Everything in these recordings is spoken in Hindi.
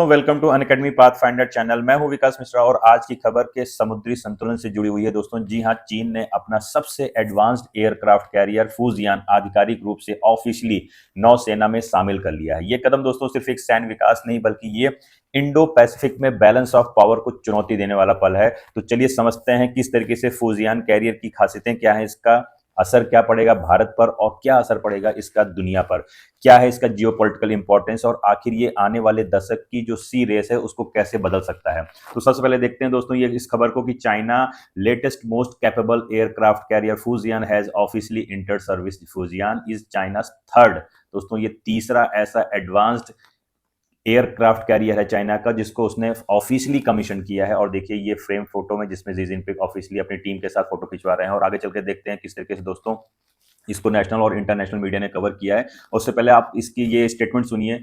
Welcome to Unacademy Pathfinder channel. मैं हूं विकास मिश्रा और आज की खबर के समुद्री संतुलन से जुड़ी हुई है दोस्तों। जी हां, चीन ने अपना सबसे एडवांस्ड एयरक्राफ्ट कैरियर फुजियान आधिकारिक रूप से ऑफिशियली नौसेना में शामिल कर लिया है। ये कदम दोस्तों सिर्फ एक सैन्य विकास नहीं बल्कि ये इंडो पैसिफिक में बैलेंस ऑफ पावर को चुनौती देने वाला पल है। तो चलिए समझते हैं किस तरीके से फुजियान कैरियर की खासियतें क्या है, इसका असर क्या पड़ेगा भारत पर और क्या असर पड़ेगा इसका दुनिया पर, क्या है इसका जियोपॉलिटिकल इंपॉर्टेंस और आखिर ये आने वाले दशक की जो सी रेस है उसको कैसे बदल सकता है। तो सबसे पहले देखते हैं दोस्तों ये इस खबर को कि China latest most capable aircraft carrier Fujian has officially entered service. Fujian is China third, दोस्तों ये तीसरा ऐसा एडवांस्ड एयरक्राफ्ट कैरियर है चाइना का जिसको उसने ऑफिशियली कमीशन किया है। और देखिए ये फ्रेम फोटो में जिसमें जी जिनपिंग ऑफिशियली अपनी टीम के साथ फोटो खिंचवा रहे हैं और आगे चल के देखते हैं किस तरीके से दोस्तों इसको नेशनल और इंटरनेशनल मीडिया ने कवर किया है। उससे पहले आप इसकी ये स्टेटमेंट सुनिए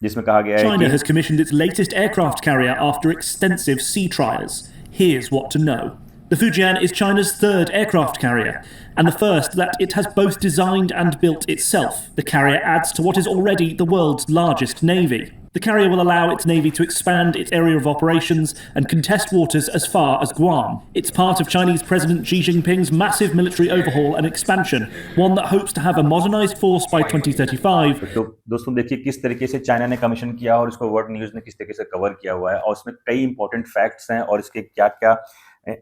जिसमें कहा गया है कि China has commissioned its latest aircraft carrier after extensive sea trials. Here's what to know. The Fujian is China's third aircraft carrier, and the first that it has both designed and built itself. The carrier adds to what is already the world's largest navy. The carrier will allow its navy to expand its area of operations and contest waters as far as Guam. It's part of Chinese President Xi Jinping's massive military overhaul and expansion, one that hopes to have a modernized force by 2035. तो दोस्तों देखिए किस तरीके से चाइना ने कमीशन किया और इसको वर्ल्ड न्यूज ने किस तरीके से कवर किया हुआ है और इसमें कई इंपॉर्टेंट फैक्ट्स हैं और इसके क्या क्या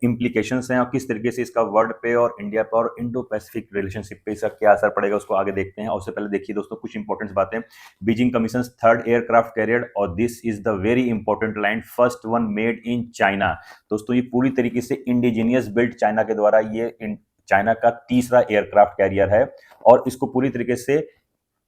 इम्प्लीकेशंस हैं और किस तरीके से इसका वर्ल्ड पे और इंडिया पर और इंडो पैसिफिक रिलेशनशिप पे इसका क्या असर पड़ेगा उसको आगे देखते हैं। और उससे पहले देखिए दोस्तों कुछ इंपॉर्टेंट बातें। Beijing commission third aircraft carrier और this is the very important line, first one made in China. दोस्तों ये पूरी तरीके से इंडिजीनियस बिल्ड चाइना के द्वारा ये चाइना का तीसरा एयरक्राफ्ट कैरियर है और इसको पूरी तरीके से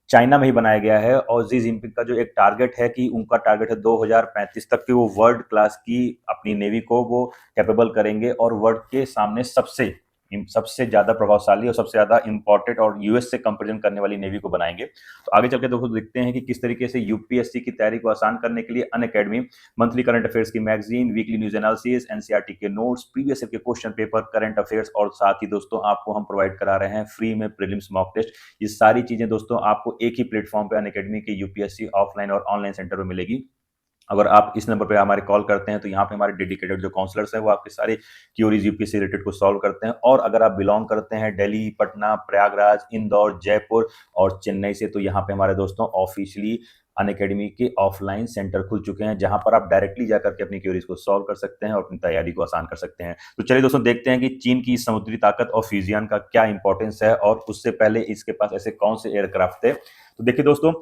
चाइना में ही बनाया गया है। और जी जिनपिंग का जो एक टारगेट है कि उनका टारगेट है 2035 तक कि वो वर्ल्ड क्लास की अपनी नेवी को वो कैपेबल करेंगे और वर्ल्ड के सामने सबसे ज्यादा प्रभावशाली और सबसे ज्यादा इंपॉर्टेंट और यूएस से कंपेरिजन करने वाली नेवी को बनाएंगे। तो आगे चल के दोस्तों देखते हैं कि किस तरीके से यूपीएससी की तैयारी को आसान करने के लिए अनअकैडमी मंथली करंट अफेयर्स की magazine, weekly news analysis, NCERT के नोट्स, प्रीवियस ईयर के क्वेश्चन पेपर, करंट अफेयर्स और साथ ही दोस्तों आपको हम प्रोवाइड करा रहे हैं फ्री में प्रीलिम्स मॉक टेस्ट। ये सारी चीजें दोस्तों आपको एक ही प्लेटफॉर्म पे अनअकैडमी के यूपीएससी ऑफलाइन और ऑनलाइन सेंटर में मिलेगी। अगर आप इस नंबर पे हमारे कॉल करते हैं तो यहाँ पे हमारे डेडिकेटेड जो काउंसलर्स हैं वो आपके सारे क्यूरीज यूपीएससी रिलेटेड को सॉल्व करते हैं। और अगर आप बिलोंग करते हैं दिल्ली, पटना, प्रयागराज, इंदौर, जयपुर और चेन्नई से तो यहाँ पे हमारे दोस्तों ऑफिशियली अनअकैडमी के ऑफलाइन सेंटर खुल चुके हैं जहां पर आप डायरेक्टली जाकर के अपनी क्यूरीज को सॉल्व कर सकते हैं और अपनी तैयारी को आसान कर सकते हैं। तो चलिए दोस्तों देखते हैं कि चीन की समुद्री ताकत और फ्यूजियन का क्या इंपॉर्टेंस है और उससे पहले इसके पास ऐसे कौन से एयरक्राफ्ट थे। तो देखिए दोस्तों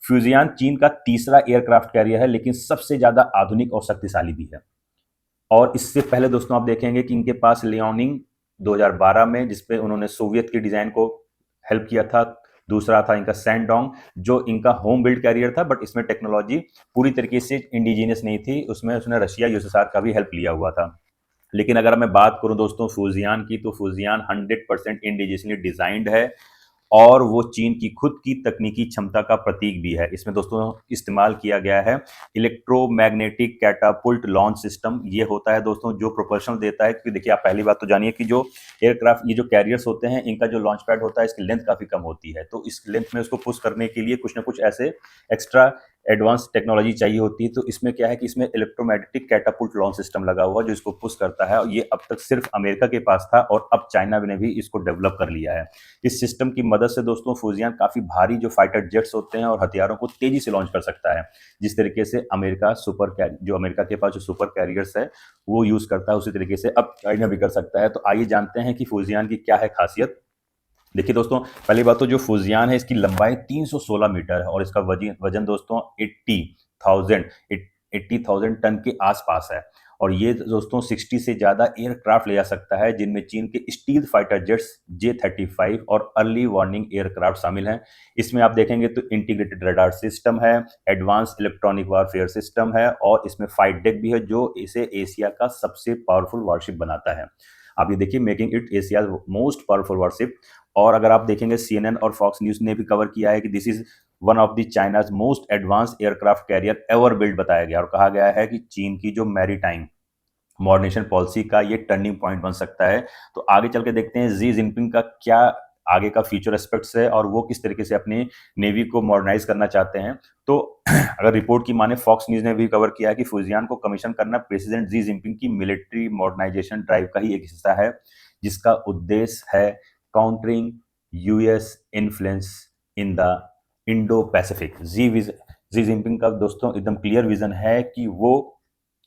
फ्यूजियन चीन का तीसरा एयरक्राफ्ट कैरियर है लेकिन सबसे ज्यादा आधुनिक और शक्तिशाली भी है। और इससे पहले दोस्तों आप देखेंगे कि इनके पास लियोनिंग 2012 में जिसपे उन्होंने सोवियत की डिजाइन को हेल्प किया था। दूसरा था इनका सैंडोंग जो इनका होम बिल्ड कैरियर था बट इसमें टेक्नोलॉजी पूरी तरीके से इंडिजीनियस नहीं थी, उसमें उसने रशिया यूएसएसआर का भी हेल्प लिया हुआ था। लेकिन अगर मैं बात करूं दोस्तों फुजियान की तो फुजियान 100% इंडिजिनियसली डिजाइंड है और वो चीन की खुद की तकनीकी क्षमता का प्रतीक भी है। इसमें दोस्तों इस्तेमाल किया गया है इलेक्ट्रोमैग्नेटिक कैटापुल्ट लॉन्च सिस्टम। ये होता है दोस्तों जो प्रोपल्शन देता है, क्योंकि देखिए आप पहली बात तो जानिए कि जो एयरक्राफ्ट ये जो कैरियर्स होते हैं इनका जो लॉन्च पैड होता है इसकी लेंथ काफी कम होती है, तो इस लेंथ में उसको पुश करने के लिए कुछ ना कुछ ऐसे एक्स्ट्रा एडवांस टेक्नोलॉजी चाहिए होती है। तो इसमें क्या है कि इसमें इलेक्ट्रोमैग्नेटिक कैटापुल्ट लॉन्च सिस्टम लगा हुआ है जो इसको पुश करता है और ये अब तक सिर्फ अमेरिका के पास था और अब चाइना ने भी इसको डेवलप कर लिया है। इस सिस्टम की मदद से दोस्तों फुजियान काफी भारी जो फाइटर जेट्स होते हैं और हथियारों को तेजी से लॉन्च कर सकता है, जिस तरीके से अमेरिका के पास जो सुपर कैरियर्स है वो यूज करता है उसी तरीके से अब चाइना भी कर सकता है। तो आइए जानते हैं कि फुजियान की क्या है खासियत। देखिए दोस्तों पहली बात तो जो फुजियान है इसकी लंबाई 316 मीटर है और इसका वजन दोस्तों 80,000 टन के आसपास है और ये दोस्तों 60 से ज्यादा एयरक्राफ्ट ले जा सकता है जिनमें चीन के स्टील फाइटर जेट्स J-35 और अर्ली वार्निंग एयरक्राफ्ट शामिल हैं। इसमें आप देखेंगे तो इंटीग्रेटेड रडार सिस्टम है, एडवांस इलेक्ट्रॉनिक वारफेयर सिस्टम है और इसमें फाइट डेक भी है जो इसे एशिया का सबसे पावरफुल वारशिप बनाता है। आप ये देखिए making it Asia most powerful warship. और अगर आप देखेंगे सीएनएन और फॉक्स न्यूज ने भी कवर किया है कि this is one of the China's most advanced aircraft carrier ever build बताया गया और कहा गया है कि चीन की जो मैरीटाइम मॉडर्नाइजेशन पॉलिसी का ये टर्निंग पॉइंट बन सकता है। तो आगे चल के देखते हैं जी जिनपिंग का क्या आगे का फ्यूचर एस्पेक्ट्स है और वो किस तरीके से अपनी नेवी को मॉडर्नाइज करना चाहते हैं। तो अगर रिपोर्ट की माने फॉक्स न्यूज ने भी कवर किया है कि फ्यूजियान को कमीशन करना प्रेसिडेंट जी जिनपिंग की मिलिट्री मॉडर्नाइजेशन ड्राइव का ही एक हिस्सा है, जिसका उद्देश्य है countering US influence in the Indo Pacific. Xi Jinping का दोस्तों एकदम क्लियर विजन है कि वो,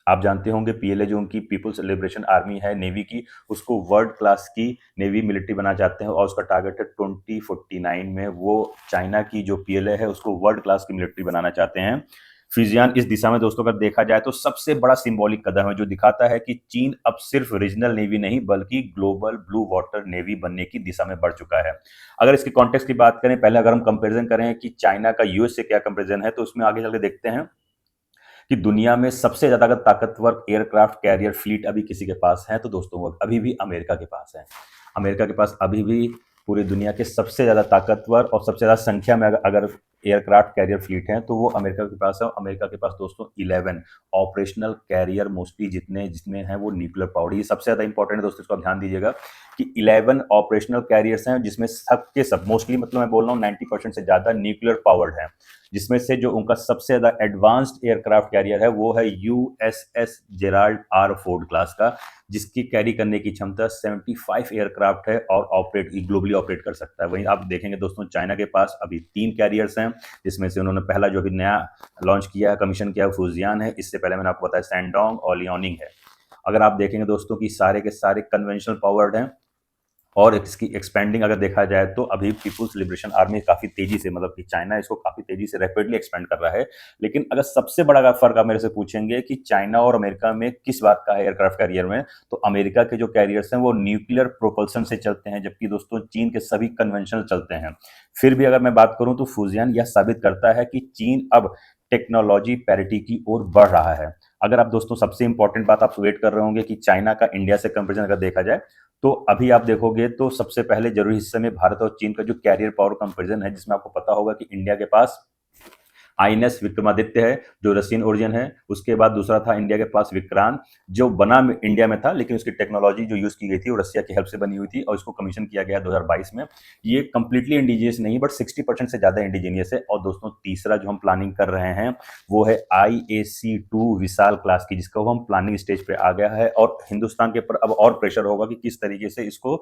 आप जानते होंगे पीएलए जो उनकी पीपुल्स लिबरेशन आर्मी है नेवी की, उसको वर्ल्ड क्लास की नेवी मिलिट्री बनाना चाहते हैं और उसका टारगेट है 2049 में वो चाइना की जो पीएलए है उसको वर्ल्ड क्लास की मिलिट्री बनाना चाहते हैं। फ्यूजियान इस दिशा में दोस्तों अगर देखा जाए तो सबसे बड़ा सिंबॉलिक कदम है जो दिखाता है कि चीन अब सिर्फ रीजनल नेवी नहीं बल्कि ग्लोबल ब्लू वाटर नेवी बनने की दिशा में बढ़ चुका है। अगर इसके कॉन्टेक्स्ट की बात करें, पहले अगर हम कंपैरिजन करें कि चाइना का यूएस से क्या कंपैरिजन है, तो उसमें आगे चल के देखते हैं कि दुनिया में सबसे ज्यादा अगर ताकतवर एयरक्राफ्ट कैरियर फ्लीट अभी किसी के पास है तो दोस्तों वो अभी भी अमेरिका के पास है। अमेरिका के पास अभी भी पूरी दुनिया के सबसे ज्यादा ताकतवर और सबसे ज्यादा संख्या में अगर एयरक्राफ्ट कैरियर फ्लीट है तो वो अमेरिका के पास है। अमेरिका के पास दोस्तों 11 ऑपरेशनल कैरियर, मोस्टली जितने जितने हैं वो न्यूक्लियर पावर्ड। ये सबसे ज्यादा इंपॉर्टेंट है दोस्तों, इसको आप ध्यान दीजिएगा कि 11 ऑपरेशनल कैरियर्स हैं जिसमें सब के सब मोस्टली, मतलब मैं बोल रहा हूँ 90% से ज्यादा न्यूक्लियर पावर्ड है। जिसमें से जो उनका सबसे ज्यादा एडवांस्ड एयरक्राफ्ट कैरियर है वो है USS Gerald R Ford class का, जिसकी कैरी करने की क्षमता 75 एयरक्राफ्ट है और ग्लोबली ऑपरेट कर सकता है। वहीं आप देखेंगे दोस्तों चाइना के पास अभी 3 कैरियर्स हैं, जिसमें से उन्होंने पहला जो अभी नया लॉन्च किया है, कमीशन किया है, फुजियान है। इससे पहले मैंने आपको बताया सैंडोंग और लियोनिंग है। अगर आप देखेंगे दोस्तों कि सारे के सारे कन्वेंशनल पावर्ड हैं और इसकी एक्सपेंडिंग अगर देखा जाए तो अभी पीपुल्स लिबरेशन आर्मी काफी तेजी से, मतलब कि चाइना इसको काफी तेजी से रैपिडली एक्सपेंड कर रहा है। लेकिन अगर सबसे बड़ा अगर फर्क आप मेरे से पूछेंगे कि चाइना और अमेरिका में किस बात का है एयरक्राफ्ट कैरियर में, तो अमेरिका के जो कैरियर्स हैं वो न्यूक्लियर प्रोपल्सन से चलते हैं, जबकि दोस्तों चीन के सभी कन्वेंशनल चलते हैं। फिर भी अगर मैं बात करूं तो फुजियान यह साबित करता है कि चीन अब टेक्नोलॉजी पैरिटी की ओर बढ़ रहा है। अगर आप दोस्तों सबसे इंपॉर्टेंट बात आप वेट कर रहे होंगे कि चाइना का इंडिया से कंपेरिजन अगर देखा जाए, तो अभी आप देखोगे तो सबसे पहले जरूरी हिस्से में भारत और चीन का जो कैरियर पावर कंपैरिजन है, जिसमें आपको पता होगा कि इंडिया के पास आईएनएस विक्रमादित्य है जो रशियन ओरिजिन है। उसके बाद दूसरा था इंडिया के पास विक्रांत, जो बना इंडिया में था लेकिन उसकी टेक्नोलॉजी जो यूज की गई थी वो रशिया की हेल्प से बनी हुई थी और इसको कमीशन किया गया 2022 में। ये कंप्लीटली इंडिजिनियस नहीं बट 60% से ज्यादा इंडिजिनियस है। और दोस्तों तीसरा जो हम प्लानिंग कर रहे हैं वो है IAC-2 विशाल क्लास की, जिसका वो हम प्लानिंग स्टेज पे आ गया है और हिंदुस्तान के ऊपर अब और प्रेशर होगा कि किस तरीके से इसको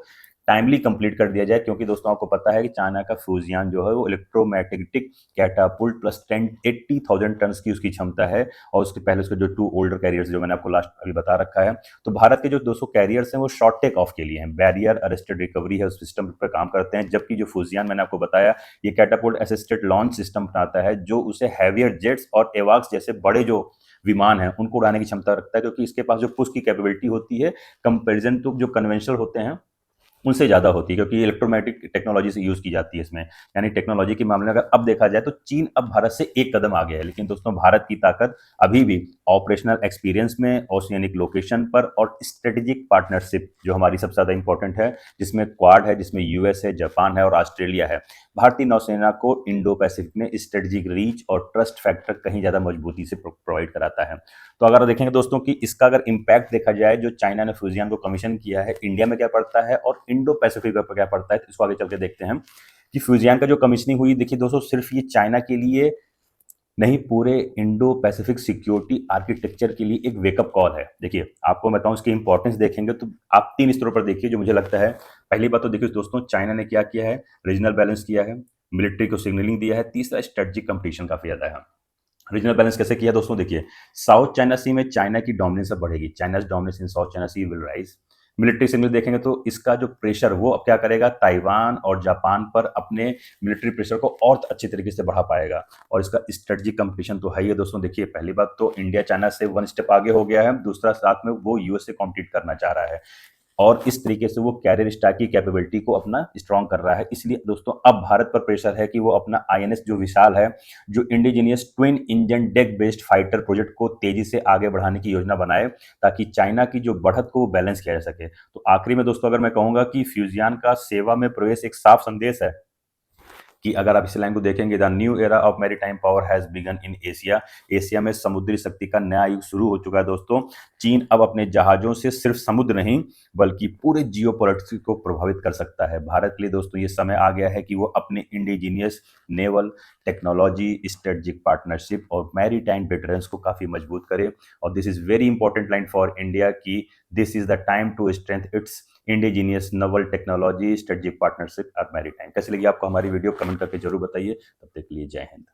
टाइमली कंप्लीट कर दिया जाए, क्योंकि दोस्तों आपको पता है कि चाइना का फ्यूजियान जो है वो इलेक्ट्रोमैग्नेटिक कैटापुल्ट प्लस 80,000 टन की उसकी क्षमता है। और उसके पहले उसके जो 2 ओल्डर कैरियर्स जो मैंने आपको लास्ट अभी बता रखा है, तो भारत के जो 200 कैरियर्स हैं वो शॉर्ट टेक ऑफ के लिए हैं, बैरियर अरेस्टेड रिकवरी है उस सिस्टम पर काम करते हैं। जबकि जो फ्यूजियान मैंने आपको बताया ये कैटापुल्ट असिस्टेड लॉन्च सिस्टम बनाता है जो उसे हैवियर जेट्स और एवाक्स जैसे बड़े जो विमान है उनको उड़ाने की क्षमता रखता है, क्योंकि इसके पास जो पुश की कैपेबिलिटी होती है कंपेरिजन टू जो कन्वेंशनल होते हैं उनसे ज्यादा होती है, क्योंकि इलेक्ट्रोमैग्नेटिक टेक्नोलॉजी से यूज की जाती है इसमें। यानी टेक्नोलॉजी के मामले में अगर अब देखा जाए तो चीन अब भारत से एक कदम आगे है। लेकिन दोस्तों भारत की ताकत अभी भी ऑपरेशनल एक्सपीरियंस में, ओशियनिक लोकेशन पर और स्ट्रेटेजिक पार्टनरशिप जो हमारी सबसे ज्यादा इंपॉर्टेंट है, जिसमें क्वाड है, जिसमें यूएस है, जापान है और ऑस्ट्रेलिया है। भारतीय नौसेना को इंडो पैसिफिक में स्ट्रेटेजिक रीच और ट्रस्ट फैक्टर कहीं ज्यादा मजबूती से प्रोवाइड कराता है। तो अगर देखेंगे दोस्तों कि इसका अगर इम्पैक्ट देखा जाए, जो चाइना ने फ्यूजियन को कमीशन किया है इंडिया में क्या पड़ता है और इंडो पैसिफिक पर क्या पड़ता है, तो इसको आगे चल के देखते हैं कि फ्यूजियन का जो कमीशनिंग हुई। देखिए दोस्तों सिर्फ ये चाइना के लिए नहीं, पूरे इंडो पैसिफिक सिक्योरिटी आर्किटेक्चर के लिए एक वेकअप कॉल है। देखिए आपको बताऊं इसकी इंपॉर्टेंस देखेंगे तो आप 3 स्तरों पर देखिए जो मुझे लगता है। पहली बात तो देखिए दोस्तों चाइना ने क्या किया है, रीजनल बैलेंस किया है, मिलिट्री को सिग्नलिंग दिया है। तीसरा स्ट्रेटेजिक कंपटीशन काफी ज्यादा है। रीजनल बैलेंस कैसे किया दोस्तों, देखिए साउथ चाइना सी में चाइना की डोमिनेंस अब बढ़ेगी, China's dominance in South China Sea will rise. Military signal देखेंगे तो इसका जो प्रेशर वो अब क्या करेगा, ताइवान और जापान पर अपने मिलिट्री प्रेशर को और अच्छी तरीके से बढ़ा पाएगा। और इसका स्ट्रेटेजिक कंपटीशन तो है ही है दोस्तों। देखिए पहली बात तो इंडिया चाइना से 1 स्टेप आगे हो गया है, दूसरा साथ में वो यूएस से कॉम्पीट करना चाह रहा है और इस तरीके से वो कैरियर स्टार की कैपेबिलिटी को अपना स्ट्रॉन्ग कर रहा है। इसलिए दोस्तों अब भारत पर प्रेशर है कि वो अपना आईएनएस जो विशाल है, जो indigenous twin engine deck based fighter project को तेजी से आगे बढ़ाने की योजना बनाए, ताकि चाइना की जो बढ़त को वो बैलेंस किया जा सके। तो आखिरी में दोस्तों अगर मैं कहूंगा कि फ्यूजियन का सेवा में प्रवेश एक साफ संदेश है कि अगर आप इस लाइन को देखेंगे, the new era of maritime power has begin in Asia. Asia में समुद्री शक्ति का नया युग शुरू हो चुका है दोस्तों। चीन अब अपने जहाजों से सिर्फ समुद्र नहीं बल्कि पूरे जियो पॉलिटिक्स को प्रभावित कर सकता है। भारत के लिए दोस्तों ये समय आ गया है कि वो अपने indigenous naval technology, strategic partnership और मैरीटाइम डिटरेंस को काफी मजबूत करे। और this is very important line for India कि this is the time to strength its indigenous naval technology, strategic partnership और मैरीटाइम। कैसी लगी आपको हमारी वीडियो? कमेंट करके जरूर बताइए। तब तक के लिए जय हिंद।